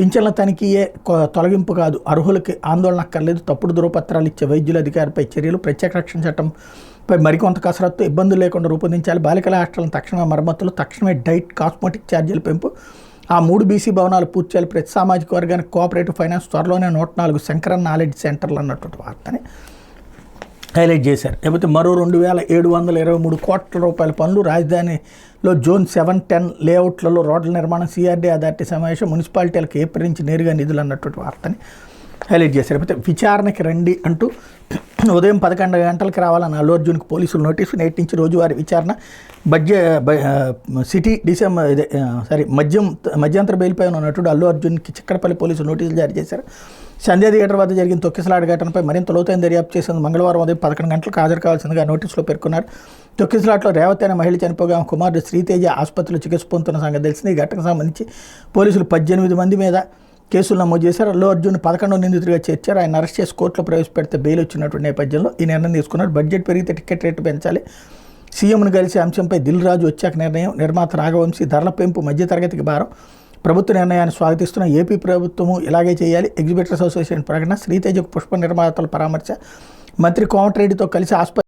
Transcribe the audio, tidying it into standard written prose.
పింఛన్ల తనిఖీయే తొలగింపు కాదు, అర్హులకి ఆందోళన అక్కర్లేదు, తప్పుడు ధృవపత్రాలు ఇచ్చే వైద్యుల అధికారిపై చర్యలు, ప్రత్యేక రక్షణ చట్టంపై మరికొంత కసరత్తు, ఇబ్బందులు లేకుండా రూపొందించాలి, బాలికల హాస్టళ్లను తక్షణమే మరమ్మతులు, తక్షణమే డైట్ కాస్మెటిక్ ఛార్జీల పెంపు, ఆ 3 బీసీ భవనాలు పూర్తి చేయాలి, ప్రతి సామాజిక వర్గానికి కోఆపరేటివ్ ఫైనాన్స్, త్వరలోనే 104 శంకరన్ నాలెడ్జ్ సెంటర్లు అన్నటువంటి వార్తని హైలైట్ చేశారు. లేకపోతే మరో 2723 కోట్ల రూపాయల పనులు, రాజధానిలో జోన్ 7-10 లేఅవుట్లలో రోడ్ల నిర్మాణం, సిఆర్డీ అథారిటీ సమావేశం, మున్సిపాలిటీలకు ఏప్రిల్ నుంచి నేరుగా నిధులు అన్నటువంటి వార్తని హైలైట్ చేశారు. లేకపోతే విచారణకి రండి అంటూ ఉదయం 11 గంటలకు రావాలని అల్లు అర్జున్కి పోలీసులు నోటీసు, నేటి నుంచి రోజువారీ విచారణ, సిటీ మధ్యంతర బెయిల్పై ఉన్న నటుడు అల్లు అర్జున్కి చిక్కడపల్లి పోలీసులు నోటీసులు జారీ చేశారు. సంధ్యా థియేటర్ వద్ద జరిగిన తొక్కిసలాట ఘటనపై మరింత లోతైన దర్యాప్తు చేసేందుకు మంగళవారం ఉదయం 11 గంటలకు హాజరు కావాల్సిందిగా నోటీసులో పేర్కొన్నారు. తొక్కిసలాట్లో రేవతి అనే మహిళ చనిపోగా కుమారుడు శ్రీతేజ ఆసుపత్రిలో చికిత్స పొందుతున్న సంగతి తెలిసింది. ఈ ఘటనకు సంబంధించి పోలీసులు 18 మంది మీద కేసులు నమోదు చేశారు. అల్లు అర్జున్ 11వ నిందితుడిగా చేర్చారు. ఆయన అరెస్ట్ చేసి కోర్టులో ప్రవేశపెడితే బెయిల్ వచ్చినటువంటి నేపథ్యంలో ఈ నిర్ణయం తీసుకున్నారు. బడ్జెట్ పెరిగితే టికెట్ రేటు పెంచాలి, సీఎంను కలిసి అంశంపై దిల్ రాజు వచ్చాక నిర్ణయం, నిర్మాత రాఘవంశీ ధరల పెంపు మధ్యతరగతికి భారం, ప్రభుత్వ నిర్ణయాన్ని స్వాగతిస్తున్న ఏపీ ప్రభుత్వము ఇలాగే చేయాలి, ఎగ్జిబిటర్స్ అసోసియేషన్ ప్రకటన, శ్రీతేజకు పుష్ప నిర్మాతల పరామర్శ, మంత్రి కోమటిరెడ్డితో కలిసి ఆసుపత్రి